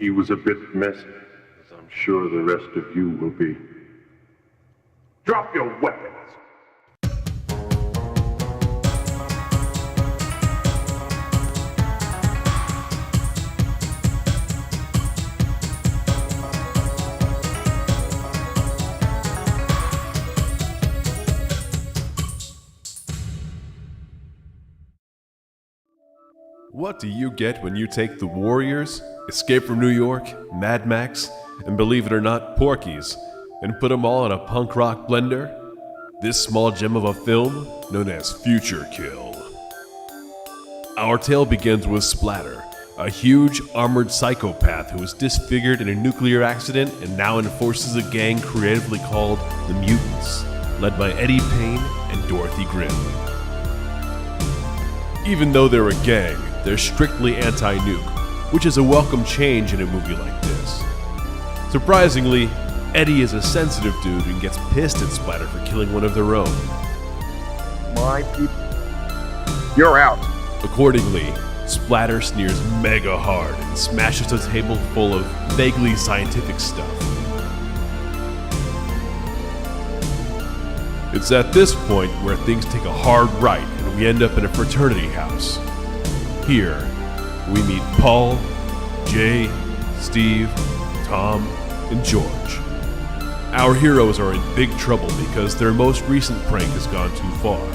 He was a bit messy, as I'm sure the rest of you will be. Drop your weapons! What do you get when you take The Warriors, Escape from New York, Mad Max, and believe it or not, Porky's, and put them all in a punk rock blender? This small gem of a film known as Future Kill. Our tale begins with Splatter, a huge armored psychopath who was disfigured in a nuclear accident and now enforces a gang creatively called the Mutants, led by Eddie Payne and Dorothy Grimm. Even though they're a gang, they're strictly anti-nuke, which is a welcome change in a movie like this. Surprisingly, Eddie is a sensitive dude and gets pissed at Splatter for killing one of their own. My people, you're out. Accordingly, Splatter sneers mega hard and smashes a table full of vaguely scientific stuff. It's at this point where things take a hard right and we end up in a fraternity house. Here, we meet Paul, Jay, Steve, Tom, and George. Our heroes are in big trouble because their most recent prank has gone too far.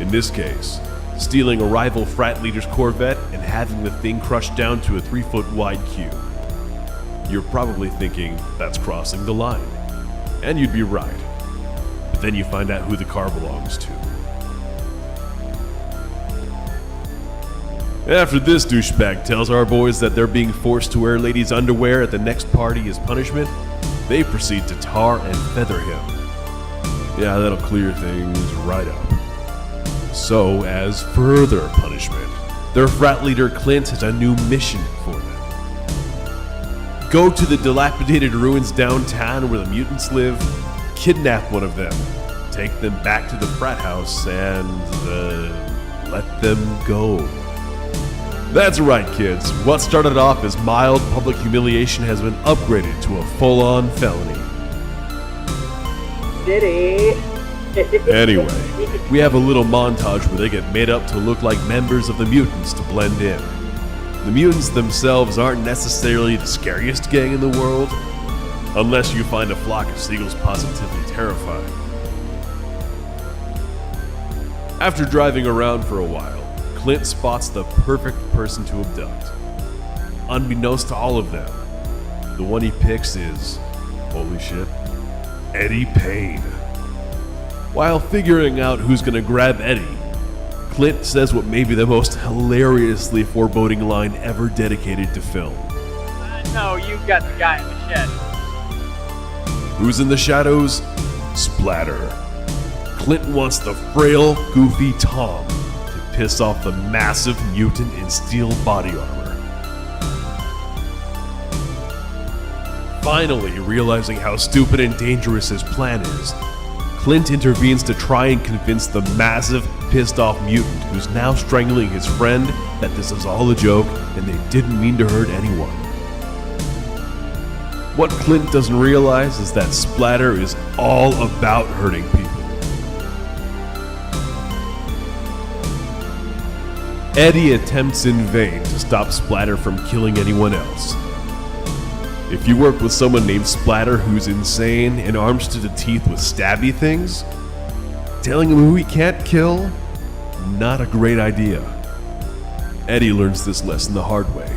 In this case, stealing a rival frat leader's Corvette and having the thing crushed down to a 3-foot wide cube. You're probably thinking that's crossing the line. And you'd be right. But then you find out who the car belongs to. After this douchebag tells our boys that they're being forced to wear ladies' underwear at the next party as punishment, they proceed to tar and feather him. Yeah, that'll clear things right up. So, as further punishment, their frat leader Clint has a new mission for them. Go to the dilapidated ruins downtown where the mutants live, kidnap one of them, take them back to the frat house, and let them go. That's right, kids. What started off as mild public humiliation has been upgraded to a full-on felony. City. Anyway, we have a little montage where they get made up to look like members of the Mutants to blend in. The Mutants themselves aren't necessarily the scariest gang in the world, unless you find a flock of seagulls positively terrifying. After driving around for a while, Clint spots the perfect person to abduct. Unbeknownst to all of them, the one he picks is, holy shit, Eddie Payne. While figuring out who's gonna grab Eddie, Clint says what may be the most hilariously foreboding line ever dedicated to film. No, you got the guy in the shed. Who's in the shadows? Splatter. Clint wants the frail, goofy Tom to piss off the massive mutant in steel body armor. Finally, realizing how stupid and dangerous his plan is, Clint intervenes to try and convince the massive, pissed-off mutant who's now strangling his friend that this is all a joke and they didn't mean to hurt anyone. What Clint doesn't realize is that Splatter is all about hurting people. Eddie attempts in vain to stop Splatter from killing anyone else. If you work with someone named Splatter who's insane and armed to the teeth with stabby things, telling him who he can't kill, not a great idea. Eddie learns this lesson the hard way.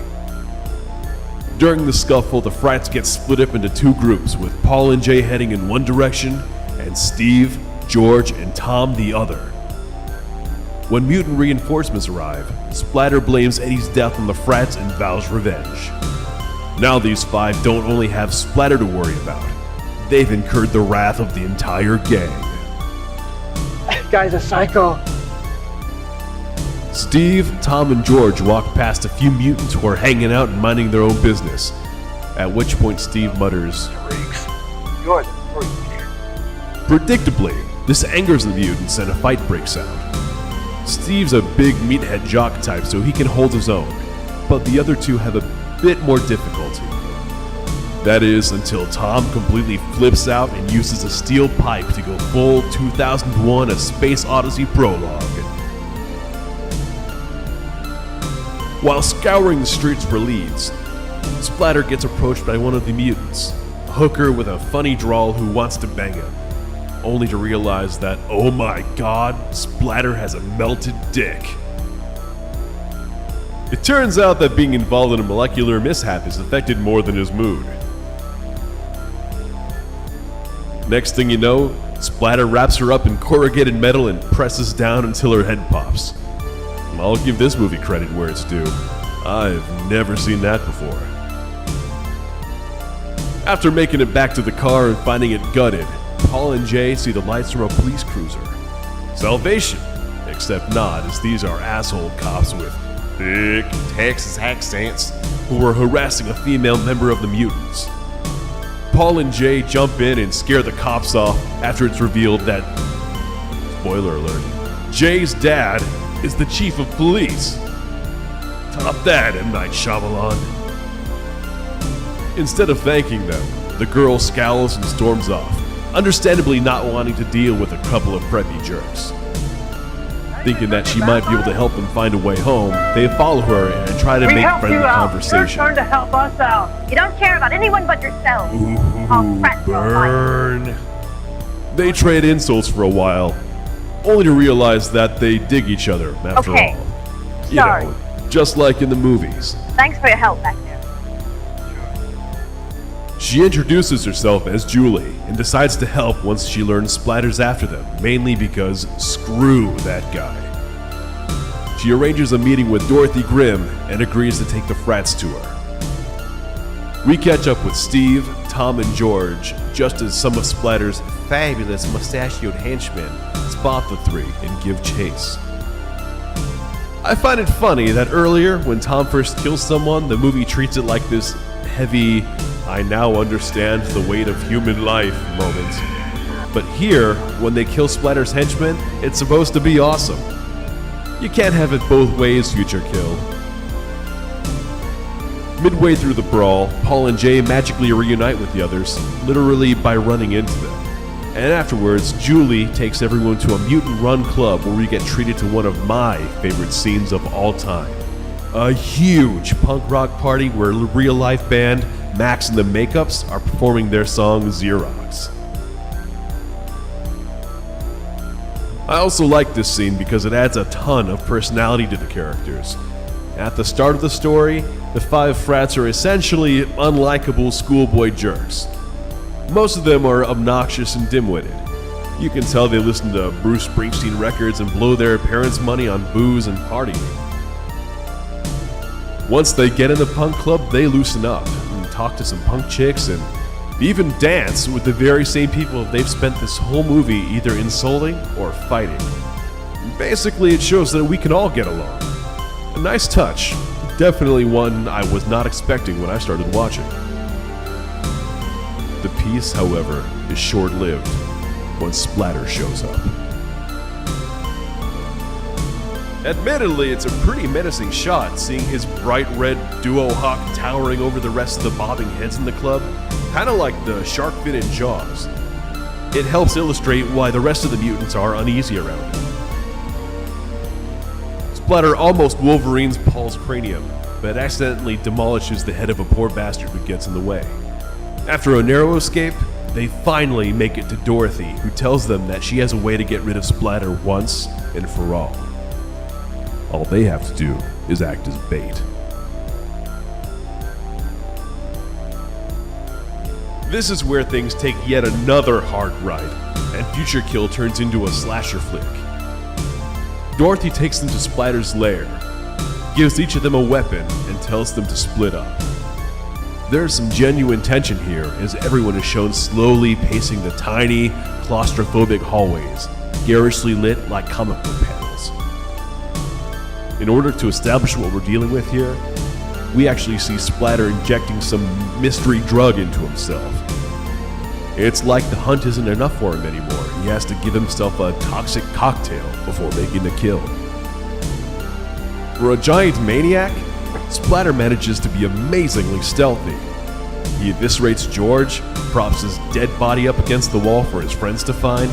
During the scuffle, the frats get split up into two groups, with Paul and Jay heading in one direction, and Steve, George, and Tom the other. When mutant reinforcements arrive, Splatter blames Eddie's death on the frats and vows revenge. Now these five don't only have Splatter to worry about, they've incurred the wrath of the entire gang. That guy's a psycho. Steve, Tom, and George walk past a few mutants who are hanging out and minding their own business, at which point Steve mutters, Freaks. You're the freak. Predictably, this angers the mutants and a fight breaks out. Steve's a big meathead jock type, so he can hold his own, but the other two have a bit more difficulty. That is, until Tom completely flips out and uses a steel pipe to go full 2001 A Space Odyssey prologue. While scouring the streets for leads, Splatter gets approached by one of the mutants, a hooker with a funny drawl who wants to bang him, only to realize that, oh my god, Splatter has a melted dick. It turns out that being involved in a molecular mishap has affected more than his mood. Next thing you know, Splatter wraps her up in corrugated metal and presses down until her head pops. I'll give this movie credit where it's due. I've never seen that before. After making it back to the car and finding it gutted, Paul and Jay see the lights from a police cruiser. Salvation! Except not, as these are asshole cops with thick Texas accents who were harassing a female member of the mutants. Paul and Jay jump in and scare the cops off after it's revealed that, spoiler alert, Jay's dad is the chief of police. Top that, M. Night Shyamalan. Instead of thanking them, the girl scowls and storms off, understandably not wanting to deal with a couple of preppy jerks. Thinking that she might be able to help them find a way home, they follow her and try to make friendly conversation. Your turn to help us out. You don't care about anyone but yourself. Ooh, burn. They trade insults for a while, only to realize that they dig each other after Okay. all. Sorry. You know, just like in the movies. Thanks for your help back there. She introduces herself as Julie and decides to help once she learns Splatter's after them, mainly because screw that guy. She arranges a meeting with Dorothy Grimm and agrees to take the frats to her. We catch up with Steve, Tom, and George, just as some of Splatter's fabulous mustachioed henchmen spot the three and give chase. I find it funny that earlier, when Tom first kills someone, the movie treats it like this heavy, I now understand the weight of human life moment. But here, when they kill Splatter's henchmen, it's supposed to be awesome. You can't have it both ways, Future Kill. Midway through the brawl, Paul and Jay magically reunite with the others, literally by running into them. And afterwards, Julie takes everyone to a mutant-run club where we get treated to one of my favorite scenes of all time. A huge punk rock party where real-life band Max and the Makeups are performing their song Xerox. I also like this scene because it adds a ton of personality to the characters. At the start of the story, the five frats are essentially unlikable schoolboy jerks. Most of them are obnoxious and dim-witted. You can tell they listen to Bruce Springsteen records and blow their parents' money on booze and partying. Once they get in the punk club, they loosen up and talk to some punk chicks and even dance with the very same people they've spent this whole movie either insulting or fighting. Basically, it shows that we can all get along. A nice touch. Definitely one I was not expecting when I started watching. The peace, however, is short-lived once Splatter shows up. Admittedly, it's a pretty menacing shot, seeing his bright red duo hawk towering over the rest of the bobbing heads in the club, kinda like the shark fin in Jaws. It helps illustrate why the rest of the mutants are uneasy around him. Splatter almost Wolverines Paul's cranium, but accidentally demolishes the head of a poor bastard who gets in the way. After a narrow escape, they finally make it to Dorothy, who tells them that she has a way to get rid of Splatter once and for all. All they have to do is act as bait. This is where things take yet another hard ride, and Future Kill turns into a slasher flick. Dorothy takes them to Splatter's lair, gives each of them a weapon, and tells them to split up. There's some genuine tension here, as everyone is shown slowly pacing the tiny, claustrophobic hallways, garishly lit like comic book panels. In order to establish what we're dealing with here, we actually see Splatter injecting some mystery drug into himself. It's like the hunt isn't enough for him anymore. He has to give himself a toxic cocktail before making the kill. For a giant maniac, Splatter manages to be amazingly stealthy. He eviscerates George, props his dead body up against the wall for his friends to find,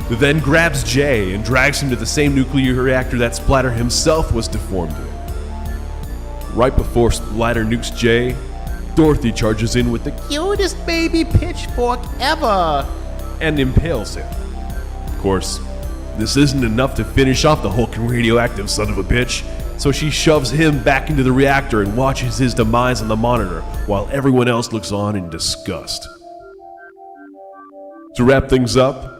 then grabs Jay and drags him to the same nuclear reactor that Splatter himself was deformed in. Right before Splatter nukes Jay, Dorothy charges in with the cutest baby pitchfork ever and impales him. Of course, this isn't enough to finish off the hulking radioactive son of a bitch, so she shoves him back into the reactor and watches his demise on the monitor while everyone else looks on in disgust. To wrap things up,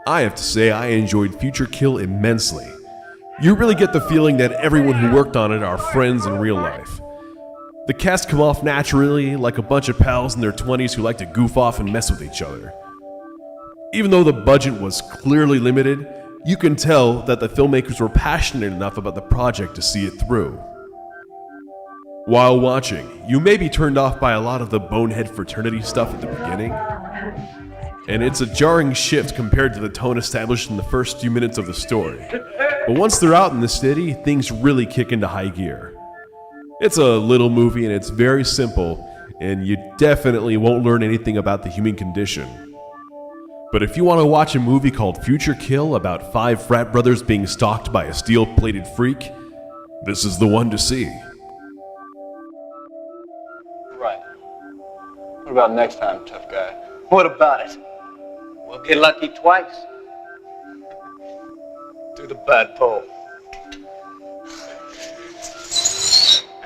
I have to say I enjoyed Future Kill immensely. You really get the feeling that everyone who worked on it are friends in real life. The cast come off naturally, like a bunch of pals in their 20s who like to goof off and mess with each other. Even though the budget was clearly limited, you can tell that the filmmakers were passionate enough about the project to see it through. While watching, you may be turned off by a lot of the bonehead fraternity stuff at the beginning, and it's a jarring shift compared to the tone established in the first few minutes of the story. But once they're out in the city, things really kick into high gear. It's a little movie and it's very simple, and you definitely won't learn anything about the human condition. But if you want to watch a movie called Future Kill about 5 frat brothers being stalked by a steel-plated freak, this is the one to see. Right. What about next time, tough guy? What about it? We'll get lucky twice. Do the bad pole.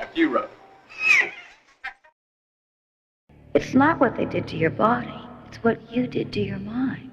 After you, Rob. It's not what they did to your body, it's what you did to your mind.